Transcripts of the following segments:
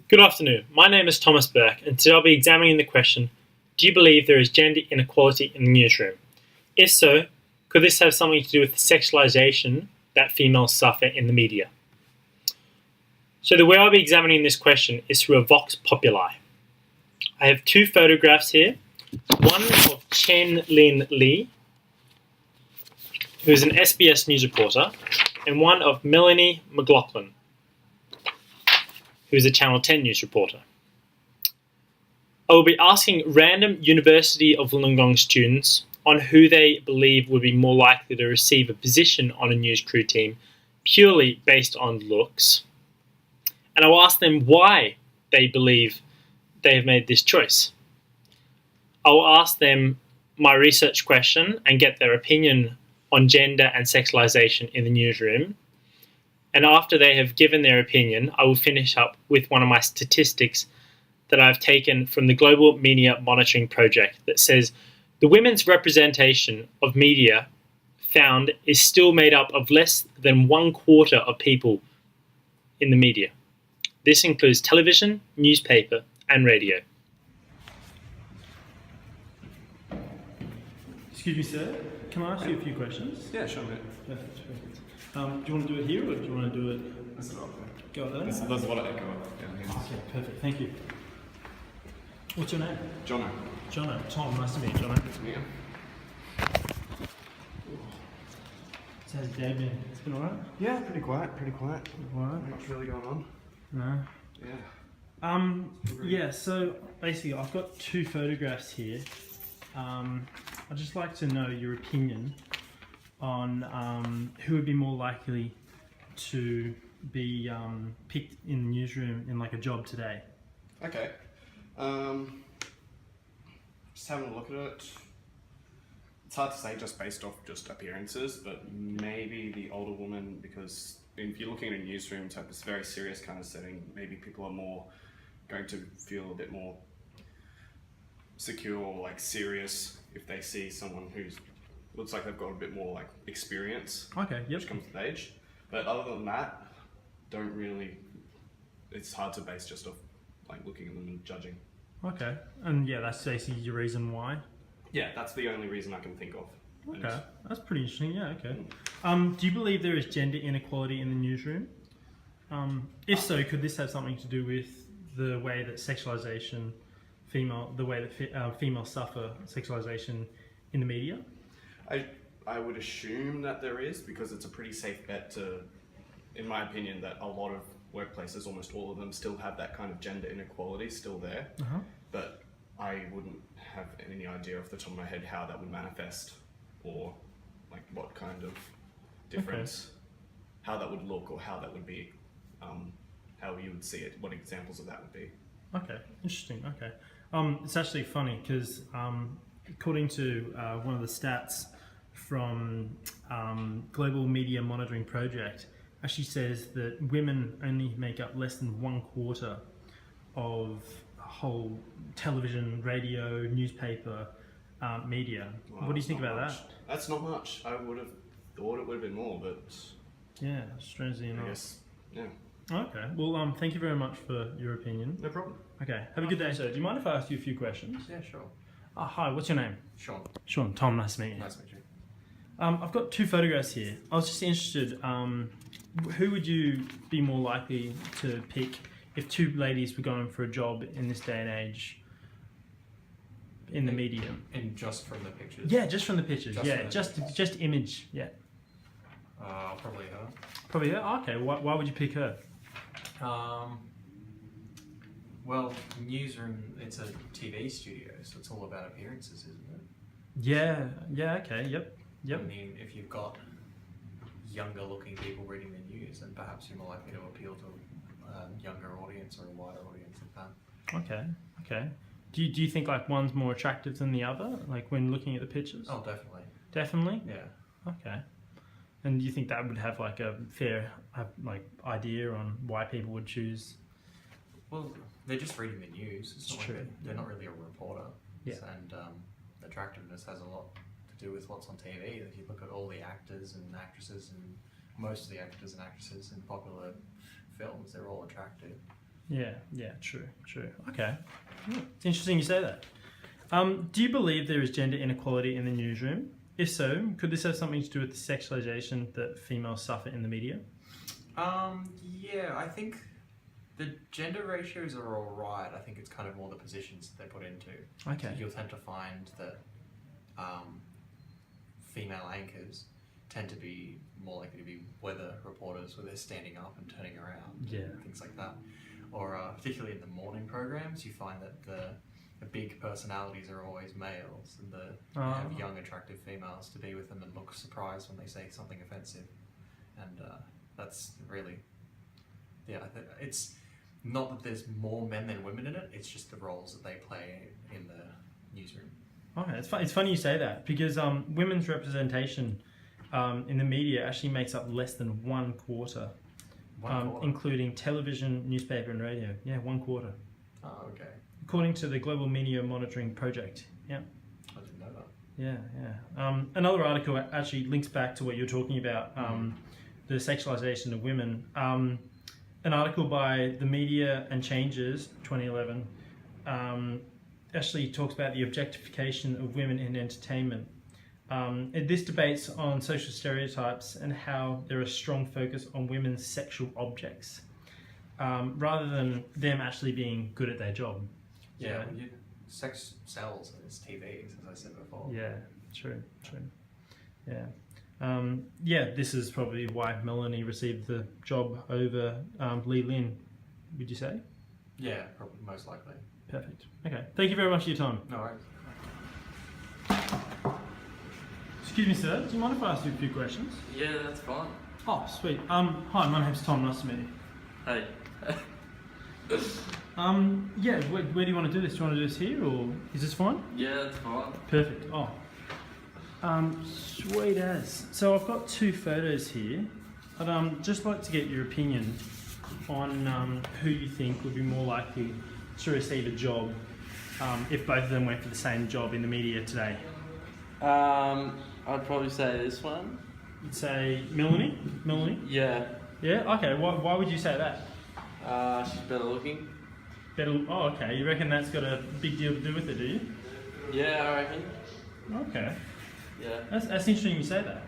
Good afternoon. My name is Thomas Burke, and today I'll be examining the question, do you believe there is gender inequality in the newsroom? If so, could this have something to do with the sexualization that females suffer in the media? So the way I'll be examining this question is through a Vox Populi. I have two photographs here, one of Chen Lin Lee, who is an SBS news reporter, and one of Melanie McLaughlin, who is a Channel 10 news reporter. I will be asking random University of Wollongong students on who they believe would be more likely to receive a position on a news crew team purely based on looks. And I will ask them why they believe they have made this choice. I will ask them my research question and get their opinion on gender and sexualization in the newsroom. And after they have given their opinion, I will finish up with one of my statistics that I've taken from the Global Media Monitoring Project that says the women's representation of media found is still made up of less than 1/4 of people in the media. This includes television, newspaper, and radio. Excuse me, sir. Can I ask you a few questions? Yeah, sure, mate. Perfect. Do you want to do it here or do you want to do it? That's what Go there? There's a lot of echo down here. Okay, perfect. Thank you. What's your name? Jono. Jono. Tom, nice to meet you, Jono. Nice to meet you. So how's your day been? It's been alright? Yeah, pretty quiet, pretty quiet. Alright. Not much really going on. No. Yeah. Yeah, so basically I've got two photographs here. I'd just like to know your opinion on who would be more likely to be picked in the newsroom in like a job today. Okay. Just having a look at it. It's hard to say just based off just appearances, but maybe the older woman, because if you're looking at a newsroom type, it's a very serious kind of setting, maybe people are more going to feel a bit more secure or like serious if they see someone who's looks like they've got a bit more like experience. Okay, yep. Which comes with age. But other than that, don't really, it's hard to base just off like looking at them and judging. Okay, and yeah, that's basically your reason why? Yeah, that's the only reason I can think of. Okay, that's pretty interesting, yeah, okay. Do you believe there is gender inequality in the newsroom? If so, could this have something to do with the way that sexualization, the way that females suffer sexualization in the media? I would assume that there is, because it's a pretty safe bet to, in my opinion, that a lot of workplaces, almost all of them, still have that kind of gender inequality still there. But I wouldn't have any idea off the top of my head how that would manifest or like what kind of difference, how that would look or how that would be, how you would see it, what examples of that would be. Okay, interesting, okay. It's actually funny because according to one of the stats from Global Media Monitoring Project, actually says that women only make up less than 1/4 of whole television, radio, newspaper, media. Wow, what do you think about much. that? That's not much. I would have thought it would have been more, but Yeah, strangely enough. I guess, yeah. Okay, well, thank you very much for your opinion. No problem. Okay, have a good day. So, do you mind if I ask you a few questions? Yeah, sure. Hi, what's your name? Sean. Sean. Tom, nice to meet you. Nice to meet you. I've got two photographs here. I was just interested, who would you be more likely to pick if two ladies were going for a job in this day and age in the media? And just from the pictures? Yeah, just from the pictures. Just Just image. Yeah. Probably her. Probably her. Okay. Why would you pick her? Well, newsroom, it's a TV studio, so it's all about appearances, isn't it? Yeah. Yeah. Okay. Yep. I mean, if you've got younger looking people reading the news, then perhaps you're more likely to appeal to a younger audience or a wider audience than that. Okay. Okay. Do you think like one's more attractive than the other, like when looking at the pictures? Oh, definitely. Definitely? Yeah. Okay. And do you think that would have like a fair like idea on why people would choose? Well, they're just reading the news. It's not true. like they're not really a reporter. Yeah. And attractiveness has a lot to do with what's on TV. If you look at all the actors and actresses and most of the actors and actresses in popular films, they're all attractive. Yeah, true. Okay. It's interesting you say that. Do you believe there is gender inequality in the newsroom? If so, could this have something to do with the sexualization that females suffer in the media? Yeah, I think the gender ratios are alright. I think it's kind of more the positions that they're put into. Okay. So you'll tend to find that female anchors tend to be more likely to be weather reporters where they're standing up and turning around, and things like that. Or particularly in the morning programs, you find that the big personalities are always males, and you have young, attractive females to be with them and look surprised when they say something offensive. And that's really, it's not that there's more men than women in it, it's just the roles that they play in the newsroom. Okay, it's funny you say that, because women's representation in the media actually makes up less than 1/4. Including television, newspaper and radio. Yeah, 1/4. Oh, okay. According to the Global Media Monitoring Project. Yeah. I didn't know that. Yeah. Another article actually links back to what you're talking about, the sexualization of women. An article by The Media and Changes, 2011, actually talks about the objectification of women in entertainment. This debates on social stereotypes and how there is a strong focus on women's sexual objects, rather than them actually being good at their job. Yeah, sex sells and it's TV, as I said before. Yeah, true. Yeah. This is probably why Melanie received the job over Lee Lin, would you say? Yeah, probably, most likely. Perfect. Okay, thank you very much for your time. No worries. Excuse me, sir. Do you mind if I ask you a few questions? Yeah, that's fine. Oh, sweet. Hi, my name's Tom. Nice to meet you. Hey. Yeah. Where do you want to do this? Do you want to do this here, or is this fine? Yeah, that's fine. Perfect. Oh. Sweet as. So I've got 2 photos here. I'd just like to get your opinion on who you think would be more likely to receive a job if both of them went for the same job in the media today. I'd probably say this one. You'd say Melanie? Yeah. Yeah? Okay. Why would you say that? She's better looking. Better. Oh, okay. You reckon that's got a big deal to do with it, do you? Yeah, I reckon. Okay. Yeah. That's interesting you say that.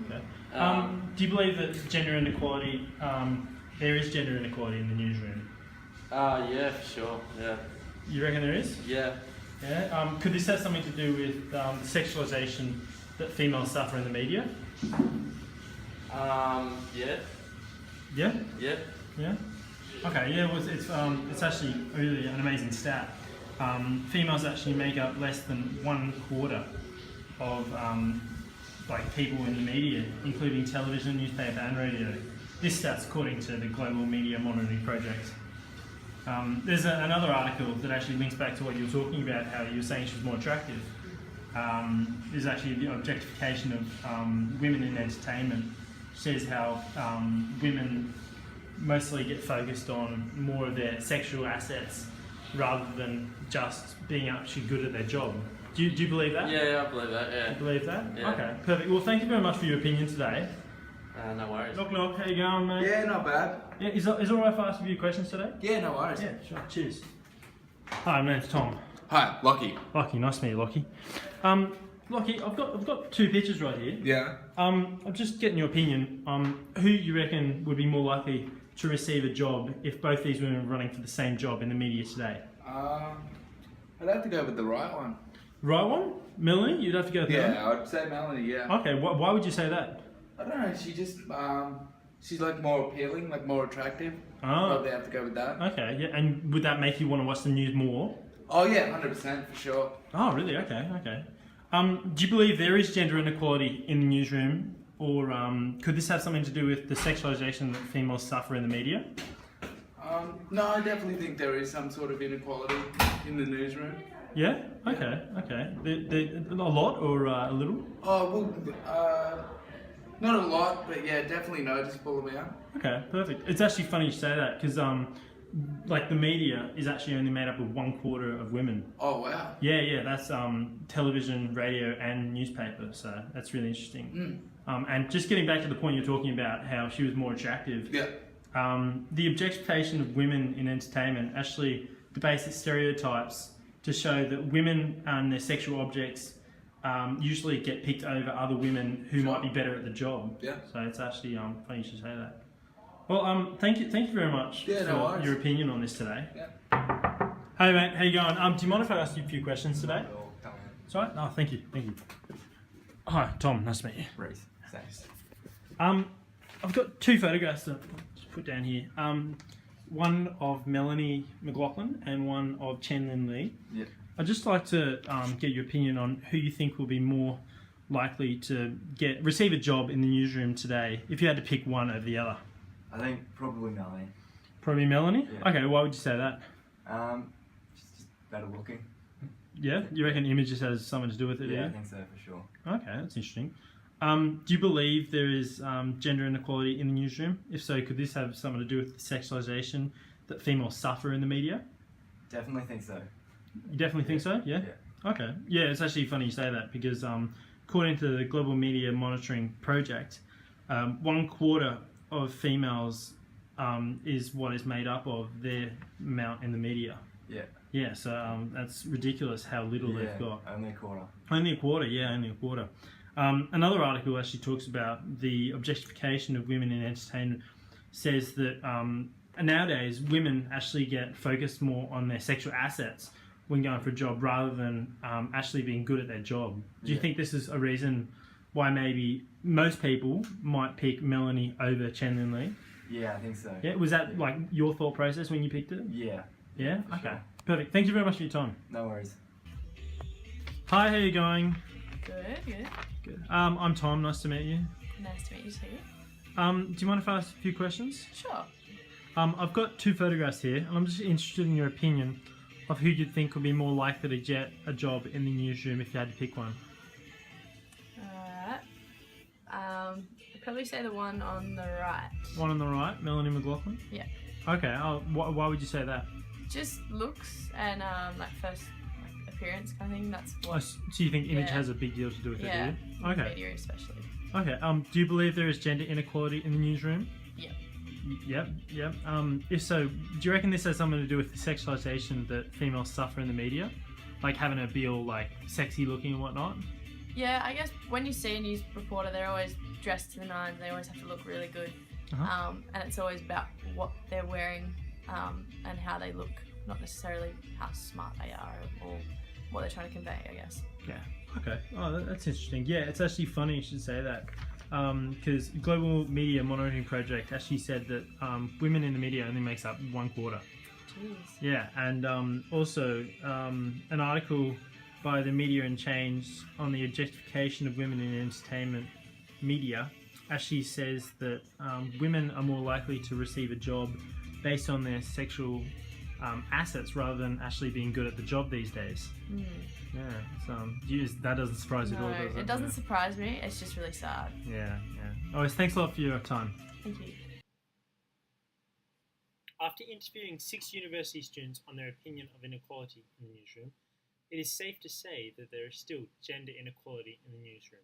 Okay. Do you believe that gender inequality, there is gender inequality in the newsroom? Yeah, for sure. Yeah. You reckon there is? Yeah. Yeah. Could this have something to do with the sexualization that females suffer in the media? Yeah. Yeah. Yeah. Yeah. Okay. Yeah. Well, it's actually really an amazing stat. Females actually make up less than 1/4 of like people in the media, including television, newspaper, and radio. This stat's according to the Global Media Monitoring Project. There's another article that actually links back to what you were talking about, how you were saying she was more attractive. There's actually the objectification of women in entertainment. Says how women mostly get focused on more of their sexual assets rather than just being actually good at their job. Do you believe that? Yeah, I believe that, yeah. You believe that? Yeah. Okay, perfect. Well, thank you very much for your opinion today. No worries. Look, how you going, mate? Yeah, not bad. Yeah, is it alright if I ask a few questions today? Yeah, no worries. Yeah, sure. Cheers. Hi, my name's Tom. Hi, Lockie. Lockie, nice to meet you, Lockie. Lockie, I've got 2 pictures right here. Yeah. I'm just getting your opinion on who you reckon would be more likely to receive a job if both these women were running for the same job in the media today. I'd have to go with the right one. Right one? Melanie? You'd have to go with that Yeah, I'd say Melanie, yeah. one? Okay, why would you say that? I don't know, she just, she's like more appealing, like more attractive. Oh. Probably have to go with that. Okay, yeah, and would that make you want to watch the news more? Oh yeah, 100% for sure. Oh, really? Okay. Do you believe there is gender inequality in the newsroom, or could this have something to do with the sexualization that females suffer in the media? No, I definitely think there is some sort of inequality in the newsroom. Yeah? Okay. A lot or a little? Oh, well, not a lot, but yeah, definitely noticeable amount. Okay, perfect. It's actually funny you say that, because like the media is actually only made up of 1/4 of women. Oh, wow. Yeah, that's television, radio, and newspaper. So that's really interesting. And just getting back to the point you're talking about, how she was more attractive. Yeah. The objectification of women in entertainment actually debates its stereotypes to show that women and their sexual objects usually get picked over other women who might be better at the job. Yeah. So it's actually funny you should say that. Well, thank you very much for your opinion on this today. Yeah. Hey mate, how you going? Do you mind if I ask you a few questions today? Sorry? No, thank you. Hi, Tom. Nice to meet you. Reese, thanks. I've got two photographs to put down here. One of Melanie McLaughlin and one of Chen Lin Lee. Yep. I'd just like to get your opinion on who you think will be more likely to receive a job in the newsroom today if you had to pick one over the other. I think probably Melanie. Probably Melanie? Yeah. Okay, why would you say that? Just better looking. Yeah? You reckon images has something to do with it? Yeah, I think so for sure. Okay, that's interesting. Do you believe there is gender inequality in the newsroom? If so, could this have something to do with the sexualisation that females suffer in the media? Definitely think so. You definitely think so? Yeah? Okay. Yeah, it's actually funny you say that because according to the Global Media Monitoring Project, 1/4 of females is what is made up of their amount in the media. Yeah. Yeah, so that's ridiculous how little they've got. Only a quarter. Only a quarter, yeah, only a quarter. Another article actually talks about the objectification of women in entertainment, says that nowadays women actually get focused more on their sexual assets when going for a job rather than actually being good at their job. Do you think this is a reason why maybe most people might pick Melanie over Chen Lin Lee? Yeah, I think so. Yeah, was that like your thought process when you picked it? Yeah. Yeah? For Okay. sure. Perfect. Thank you very much for your time. No worries. Hi, how are you going? Good. Good. I'm Tom. Nice to meet you. Nice to meet you too. Do you mind if I ask a few questions? Sure. I've got two photographs here, and I'm just interested in your opinion of who you'd think would be more likely to get a job in the newsroom if you had to pick one. Alright. I'd probably say the one on the right. One on the right, Melanie McLaughlin? Yeah. Okay, why would you say that? Just looks and like first appearance kind of thing. That's what. So you think image Yeah. has a big deal to do with Yeah. it, do you? Okay. Media especially. Okay, do you believe there is gender inequality in the newsroom? Yep. Yep. If so, do you reckon this has something to do with the sexualization that females suffer in the media? Like having to be all like sexy looking and whatnot? Yeah, I guess when you see a news reporter, they're always dressed to the nines. They always have to look really good, and it's always about what they're wearing and how they look, not necessarily how smart they are or what they're trying to convey, I guess. Yeah. Okay. Oh, that's interesting. Yeah, it's actually funny you should say that. Because Global Media Monitoring Project actually said that women in the media only makes up 1/4. Jeez. Yeah, and also an article by the Media and Change on the objectification of women in entertainment media actually says that women are more likely to receive a job based on their sexual assets rather than actually being good at the job these days. Yeah, so that doesn't surprise you at all, does it? It doesn't surprise me. It's just really sad. Yeah. Always, thanks a lot for your time. Thank you. After interviewing 6 university students on their opinion of inequality in the newsroom, it is safe to say that there is still gender inequality in the newsroom.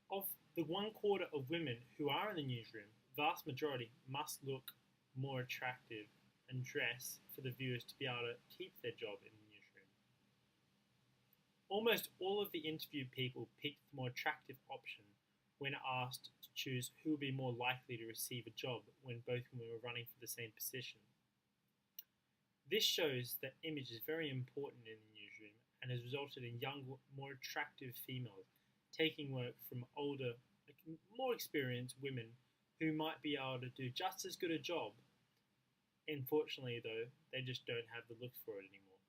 Of the 1/4 of women who are in the newsroom, vast majority must look more attractive and dress for the viewers to be able to keep their job in the newsroom. Almost all of the interviewed people picked the more attractive option when asked to choose who would be more likely to receive a job when both women were running for the same position. This shows that image is very important in the newsroom and has resulted in young, more attractive females taking work from older, more experienced women who might be able to do just as good a job. Unfortunately, though, they just don't have the looks for it anymore.